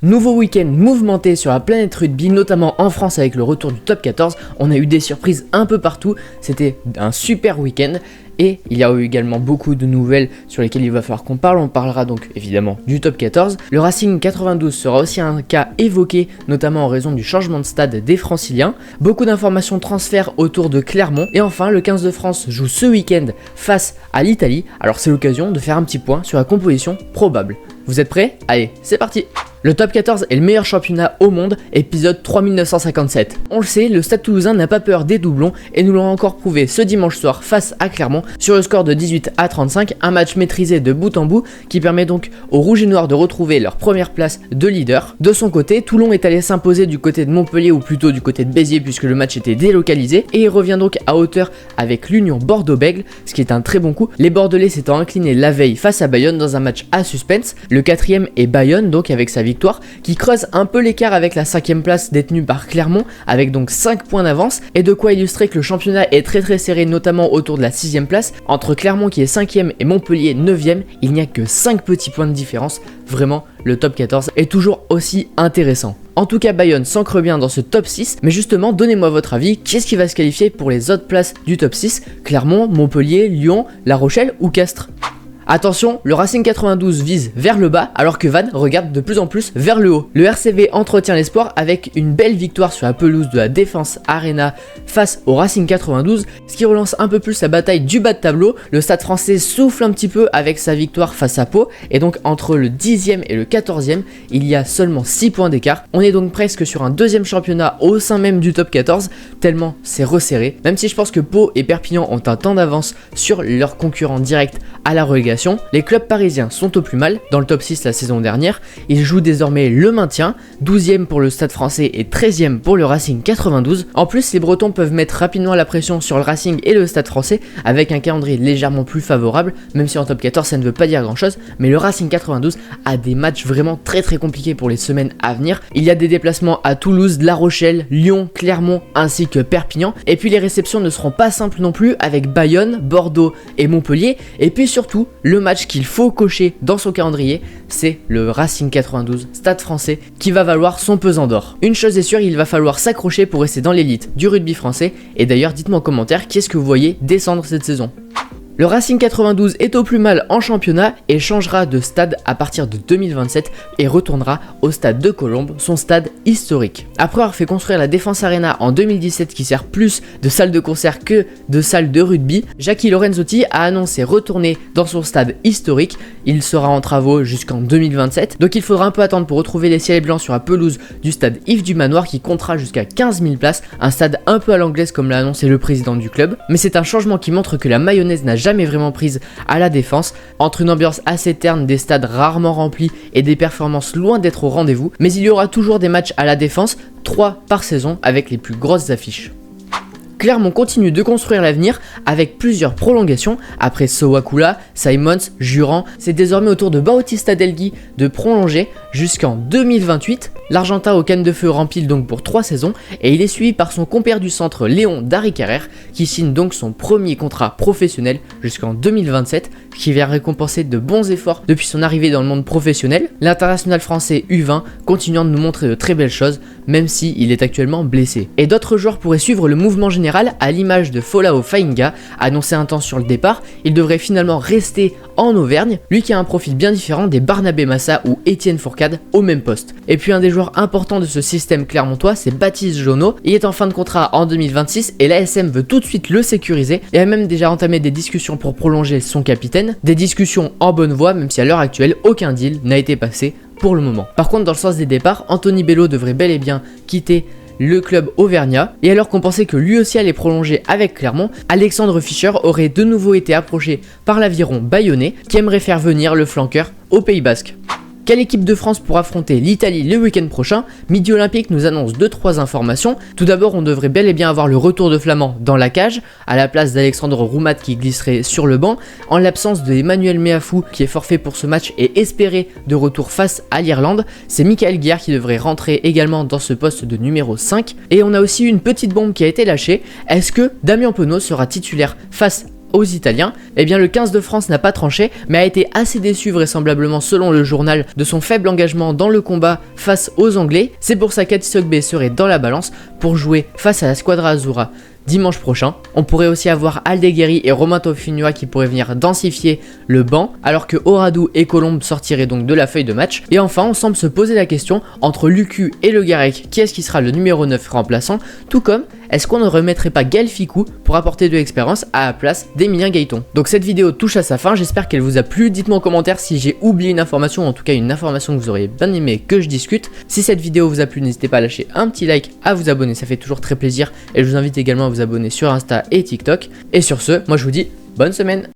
Nouveau week-end mouvementé sur la planète rugby, notamment en France avec le retour du top 14. On a eu des surprises un peu partout, c'était un super week-end. Et il y a eu également beaucoup de nouvelles sur lesquelles il va falloir qu'on parle. On parlera donc évidemment du top 14. Le Racing 92 sera aussi un cas évoqué, notamment en raison du changement de stade des Franciliens. Beaucoup d'informations transfèrent autour de Clermont. Et enfin, le 15 de France joue ce week-end face à l'Italie. Alors c'est l'occasion de faire un petit point sur la composition probable. Vous êtes prêts? Allez, c'est parti! Le top 14 est le meilleur championnat au monde, épisode 3957. On le sait, le Stade Toulousain n'a pas peur des doublons et nous l'ont encore prouvé ce dimanche soir face à Clermont sur le score de 18-35, un match maîtrisé de bout en bout qui permet donc aux Rouges et Noirs de retrouver leur première place de leader. De son côté, Toulon est allé s'imposer du côté de Montpellier ou plutôt du côté de Béziers puisque le match était délocalisé et il revient donc à hauteur avec l'Union Bordeaux-Bègles, ce qui est un très bon coup. Les Bordelais s'étant inclinés la veille face à Bayonne dans un match à suspense. Le quatrième est Bayonne donc avec sa victoire qui creuse un peu l'écart avec la 5ème place détenue par Clermont avec donc 5 points d'avance et de quoi illustrer que le championnat est très serré notamment autour de la 6ème place. Entre Clermont qui est 5ème et Montpellier 9ème, il n'y a que 5 petits points de différence. Vraiment, le top 14 est toujours aussi intéressant. En tout cas, Bayonne s'ancre bien dans ce top 6, mais justement, donnez-moi votre avis, qui est-ce qui va se qualifier pour les autres places du top 6? Clermont, Montpellier, Lyon, La Rochelle ou Castres? Attention, le Racing 92 vise vers le bas alors que Vannes regarde de plus en plus vers le haut. Le RCV entretient l'espoir avec une belle victoire sur la pelouse de la Défense Arena face au Racing 92, ce qui relance un peu plus la bataille du bas de tableau. Le Stade français souffle un petit peu avec sa victoire face à Pau et donc entre le 10e et le 14e, il y a seulement 6 points d'écart. On est donc presque sur un deuxième championnat au sein même du top 14, tellement c'est resserré, même si je pense que Pau et Perpignan ont un temps d'avance sur leurs concurrents directs à la relégation. Les clubs parisiens sont au plus mal dans le top 6 la saison dernière. Ils jouent désormais le maintien, 12e pour le Stade français et 13e pour le Racing 92. En plus, les Bretons peuvent mettre rapidement la pression sur le Racing et le Stade français avec un calendrier légèrement plus favorable, même si en top 14 ça ne veut pas dire grand chose, mais le Racing 92 a des matchs vraiment très compliqués pour les semaines à venir. Il y a des déplacements à Toulouse, La Rochelle, Lyon, Clermont ainsi que Perpignan, et puis les réceptions ne seront pas simples non plus avec Bayonne, Bordeaux et Montpellier, et puis surtout le match qu'il faut cocher dans son calendrier, c'est le Racing 92 Stade français qui va valoir son pesant d'or. Une chose est sûre, il va falloir s'accrocher pour rester dans l'élite du rugby français, et d'ailleurs dites-moi en commentaire qui est-ce que vous voyez descendre cette saison. Le Racing 92 est au plus mal en championnat et changera de stade à partir de 2027 et retournera au stade de Colombes, son stade historique. Après avoir fait construire la Défense Arena en 2017 qui sert plus de salle de concert que de salle de rugby, Jackie Lorenzotti a annoncé retourner dans son stade historique. Il sera en travaux jusqu'en 2027, donc il faudra un peu attendre pour retrouver les ciels et blancs sur la pelouse du stade Yves du Manoir qui comptera jusqu'à 15 000 places, un stade un peu à l'anglaise comme l'a annoncé le président du club, mais c'est un changement qui montre que la mayonnaise n'a jamais vraiment prise à la Défense, entre une ambiance assez terne, des stades rarement remplis et des performances loin d'être au rendez-vous, mais il y aura toujours des matchs à la Défense, 3 par saison avec les plus grosses affiches. Clermont continue de construire l'avenir avec plusieurs prolongations. Après Sowakula, Simons, Jurand, c'est désormais au tour de Bautista Delgui de prolonger jusqu'en 2028. L'Argentin aux cannes de feu rempile donc pour 3 saisons et il est suivi par son compère du centre Léon Darry-Carrère qui signe donc son premier contrat professionnel jusqu'en 2027, qui vient récompenser de bons efforts depuis son arrivée dans le monde professionnel. L'international français U20 continuant de nous montrer de très belles choses même si il est actuellement blessé. Et d'autres joueurs pourraient suivre le mouvement général à l'image de Folao Fainga, annoncé un temps sur le départ. Il devrait finalement rester en Auvergne, lui qui a un profil bien différent des Barnabé Massa ou Étienne Fourcade au même poste. Et puis un des joueurs importants de ce système clermontois, c'est Baptiste Jonot. Il est en fin de contrat en 2026 et l'ASM veut tout de suite le sécuriser et a même déjà entamé des discussions pour prolonger son capitaine. Des discussions en bonne voie même si à l'heure actuelle aucun deal n'a été passé pour le moment. Par contre dans le sens des départs, Anthony Bello devrait bel et bien quitter le club auvergnat, et alors qu'on pensait que lui aussi allait prolonger avec Clermont, Alexandre Fischer aurait de nouveau été approché par l'aviron bayonnais qui aimerait faire venir le flanqueur au Pays Basque. Quelle équipe de France pour affronter l'Italie le week-end prochain? Midi Olympique nous annonce 2-3 informations. Tout d'abord, on devrait bel et bien avoir le retour de Flamand dans la cage, à la place d'Alexandre Roumat qui glisserait sur le banc, en l'absence de Emmanuel Meafou qui est forfait pour ce match et espéré de retour face à l'Irlande. C'est Michael Guerre qui devrait rentrer également dans ce poste de numéro 5. Et on a aussi une petite bombe qui a été lâchée. Est-ce que Damien Penaud sera titulaire face aux Italiens. Eh bien le 15 de France n'a pas tranché, mais a été assez déçu vraisemblablement selon le journal de son faible engagement dans le combat face aux Anglais. C'est pour ça qu'Atisogbe serait dans la balance pour jouer face à la Squadra Azzurra dimanche prochain. On pourrait aussi avoir Aldegheri et Romain Tofinua qui pourraient venir densifier le banc, alors que Oradou et Colombe sortiraient donc de la feuille de match. Et enfin, on semble se poser la question entre Lucu et Le Garec, qui est-ce qui sera le numéro 9 remplaçant, tout comme est-ce qu'on ne remettrait pas Gaël Fickou pour apporter de l'expérience à la place d'Emilien Gaëton. Donc cette vidéo touche à sa fin, j'espère qu'elle vous a plu. Dites-moi en commentaire si j'ai oublié une information, en tout cas une information que vous auriez bien aimé que je discute. Si cette vidéo vous a plu, n'hésitez pas à lâcher un petit like, à vous abonner, ça fait toujours très plaisir. Et je vous invite également à vous abonner sur Insta et TikTok. Et sur ce, moi je vous dis bonne semaine.